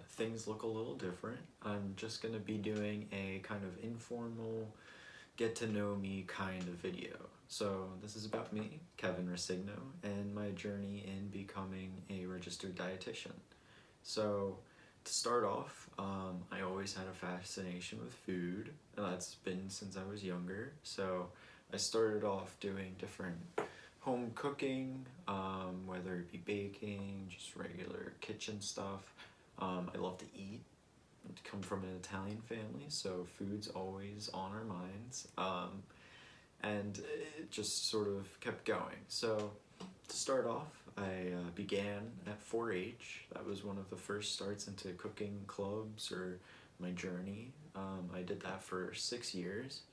things look a little different. I'm just going to be doing a kind of informal, get to know me kind of video. So this is about me, Kevin Resigno, and my journey in becoming a registered dietitian. So to start off, I always had a fascination with food, and that's been since I was younger. So I started off doing different home cooking, whether it be baking, just regular kitchen stuff. I love to eat. I come from an Italian family, so food's always on our minds. And it just sort of kept going. So to start off, I began at 4-H. That was one of the first starts into cooking clubs or my journey. I did that for 6 years.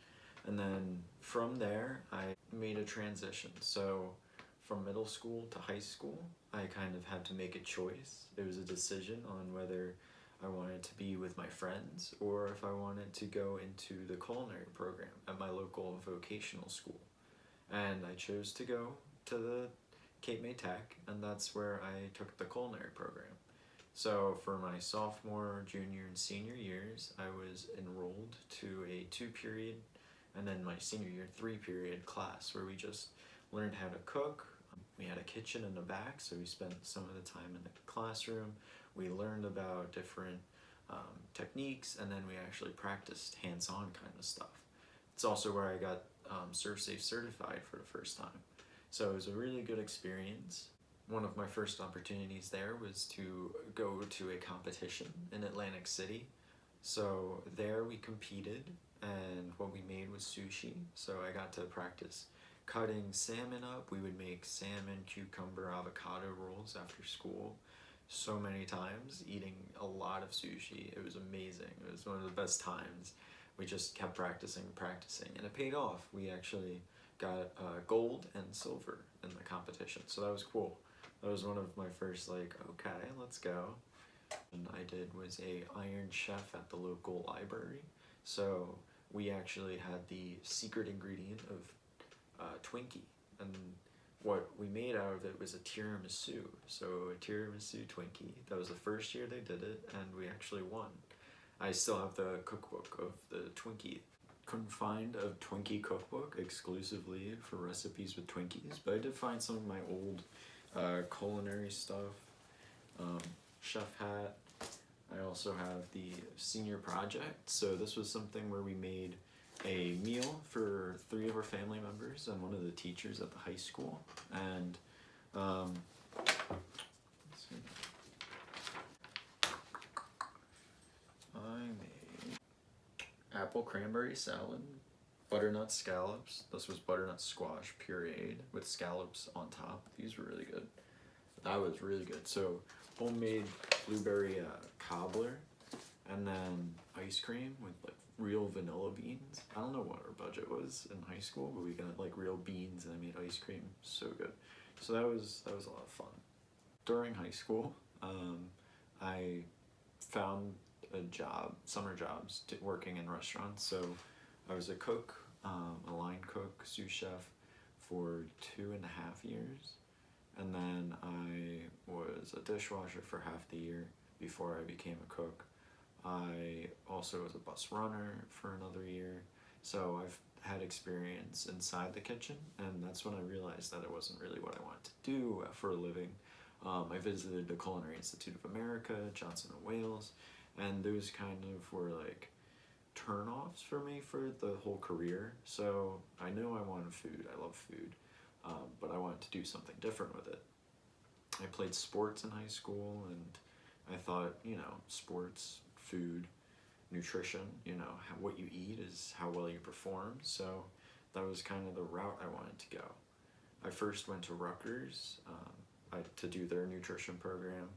And then from there, I made a transition. So from middle school to high school, I kind of had to make a choice. It was a decision on whether I wanted to be with my friends or if I wanted to go into the culinary program at my local vocational school. And I chose to go to the Cape May Tech, and that's where I took the culinary program. So for my sophomore, junior, and senior years, I was enrolled to a 2-period, and then my senior year 3-period class where we just learned how to cook. We had a kitchen in the back, so we spent some of the time in the classroom. We learned about different techniques, and then we actually practiced hands-on kind of stuff. It's also where I got ServSafe certified for the first time. So it was a really good experience. One of my first opportunities there was to go to a competition in Atlantic City. So there we competed, and what we made was sushi. So I got to practice cutting salmon up. We would make salmon, cucumber, avocado rolls after school so many times, eating a lot of sushi. It was amazing. It was one of the best times. We just kept practicing, and it paid off. We actually got gold and silver in the competition, so that was cool. That was one of my first, like, okay, let's go. And I did was a Iron Chef at the local library. So we actually had the secret ingredient of Twinkie, and what we made out of it was a tiramisu. So a tiramisu Twinkie. That was the first year they did it, and we actually won. I still have the cookbook of the Twinkie. Couldn't find a Twinkie cookbook exclusively for recipes with Twinkies, but I did find some of my old culinary stuff. Chef hat. I also have the senior project. So this was something where we made a meal for 3 of our family members and one of the teachers at the high school. And let's see. I made apple cranberry salad, butternut scallops. This was butternut squash pureed with scallops on top. These were really good. That was really good. So homemade blueberry cobbler, and then ice cream with like real vanilla beans. I don't know what our budget was in high school, but we got like real beans and I made ice cream. So good. So that was a lot of fun. During high school, I found a job, summer jobs, working in restaurants. So I was a cook, a line cook, sous chef for 2.5 years. And then I was a dishwasher for half the year before I became a cook. I also was a bus runner for another year. So I've had experience inside the kitchen, and that's when I realized that it wasn't really what I wanted to do for a living. I visited the Culinary Institute of America, Johnson & Wales, and those kind of were like turn-offs for me for the whole career. So I knew I wanted food. I love food. But I wanted to do something different with it. I played sports in high school, and I thought, sports, food, nutrition, what you eat is how well you perform. So that was kind of the route I wanted to go. I first went to Rutgers to do their nutrition program,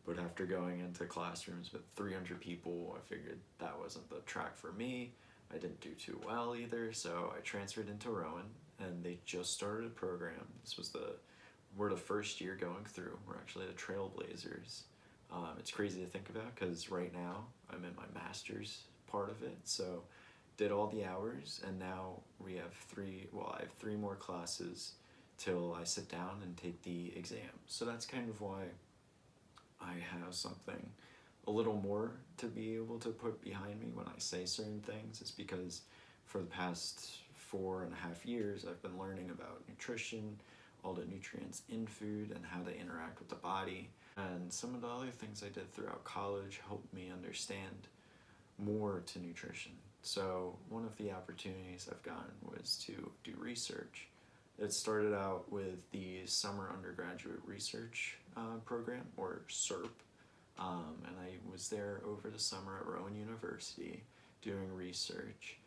but after going into classrooms with 300 people, I figured that wasn't the track for me. I didn't do too well either, so I transferred into Rowan, and they just started a program. We're the first year going through. We're actually the trailblazers. It's crazy to think about because right now I'm in my master's part of it, so did all the hours, and now I have 3 more classes till I sit down and take the exam. So that's kind of why I have something a little more to be able to put behind me when I say certain things is because for the past 4.5 years I've been learning about nutrition, all the nutrients in food and how they interact with the body. And some of the other things I did throughout college helped me understand more to nutrition. So one of the opportunities I've gotten was to do research. It started out with the Summer Undergraduate Research Program, or SERP, and I was there over the summer at Rowan University doing research.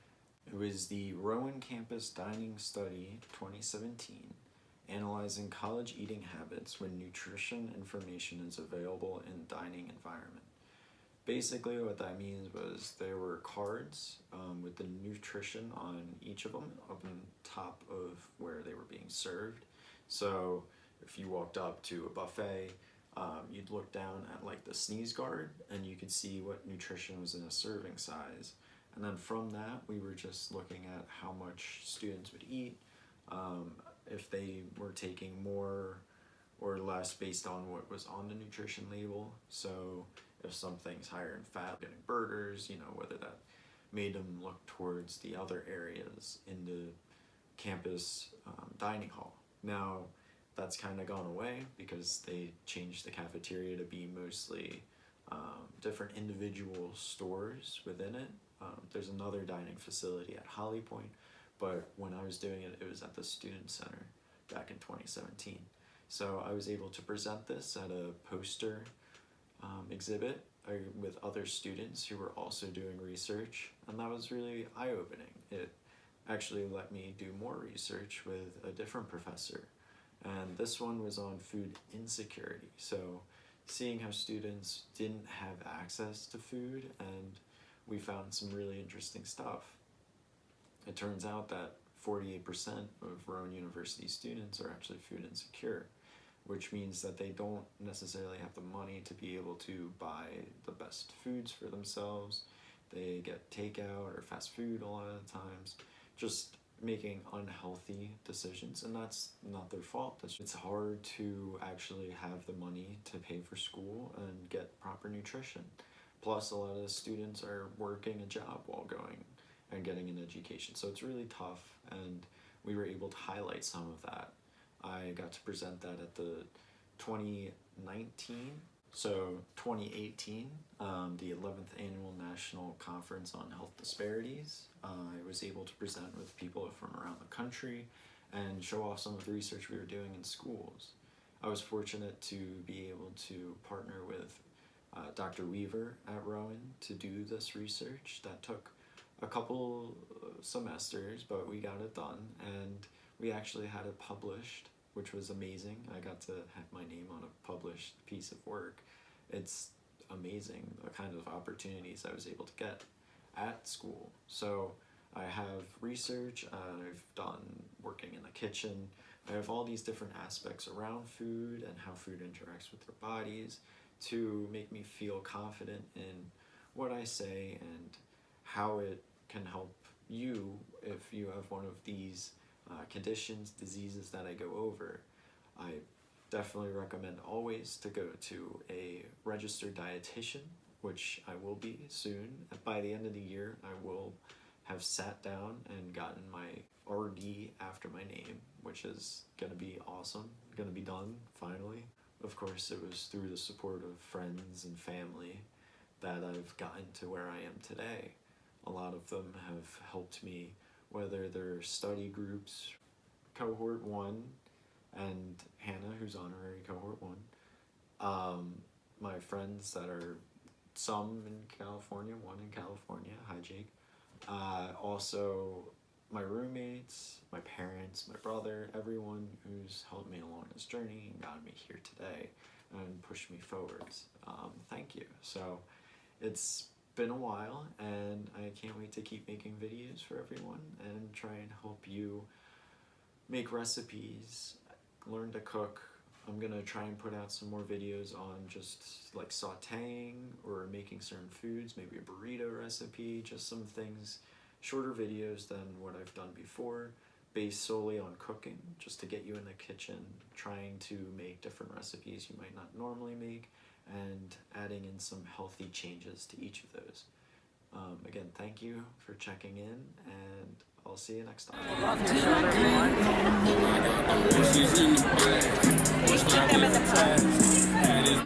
It was the Rowan Campus Dining Study 2017, analyzing college eating habits when nutrition information is available in dining environment. Basically what that means was there were cards with the nutrition on each of them up on top of where they were being served. So if you walked up to a buffet, you'd look down at like the sneeze guard and you could see what nutrition was in a serving size. And then from that, we were just looking at how much students would eat, if they were taking more or less based on what was on the nutrition label. So if something's higher in fat, getting burgers, whether that made them look towards the other areas in the campus dining hall. Now, that's kind of gone away because they changed the cafeteria to be mostly different individual stores within it. There's another dining facility at Holly Point, but when I was doing it, it was at the Student Center back in 2017. So I was able to present this at a poster exhibit with other students who were also doing research, and that was really eye-opening. It actually let me do more research with a different professor, and this one was on food insecurity. So seeing how students didn't have access to food, and we found some really interesting stuff. It turns out that 48% of Rowan University students are actually food insecure, which means that they don't necessarily have the money to be able to buy the best foods for themselves. They get takeout or fast food a lot of the times, just making unhealthy decisions, and that's not their fault. It's hard to actually have the money to pay for school and get proper nutrition. Plus, a lot of the students are working a job while going and getting an education, so it's really tough, and we were able to highlight some of that. I got to present that at the 2018, the 11th Annual National Conference on Health Disparities. I was able to present with people from around the country and show off some of the research we were doing in schools. I was fortunate to be able to partner with Dr. Weaver at Rowan to do this research. That took a couple semesters, but we got it done, and we actually had it published, which was amazing. I got to have my name on a published piece of work. It's amazing the kind of opportunities I was able to get at school. So I have research, I've done working in the kitchen, I have all these different aspects around food and how food interacts with our bodies to make me feel confident in what I say and how it can help you if you have one of these conditions, diseases that I go over. I definitely recommend always to go to a registered dietitian, which I will be soon. By the end of the year, I will have sat down and gotten my RD after my name, which is going to be awesome, going to be done finally. Of course, it was through the support of friends and family that I've gotten to where I am today. A lot of them have helped me, whether they're study groups, cohort 1, and Hannah, who's honorary cohort 1. My friends that are some in California, one in California, hi Jake. Also my roommates, my parents, my brother, everyone who's helped me along this journey and gotten me here today and pushed me forwards. Thank you. So it's been a while, and I can't wait to keep making videos for everyone and try and help you make recipes, learn to cook. I'm gonna try and put out some more videos on just like sauteing or making certain foods, maybe a burrito recipe, just some things, shorter videos than what I've done before, based solely on cooking, just to get you in the kitchen, trying to make different recipes you might not normally make, and adding in some healthy changes to each of those. Again, thank you for checking in, and I'll see you next time. Keep them in the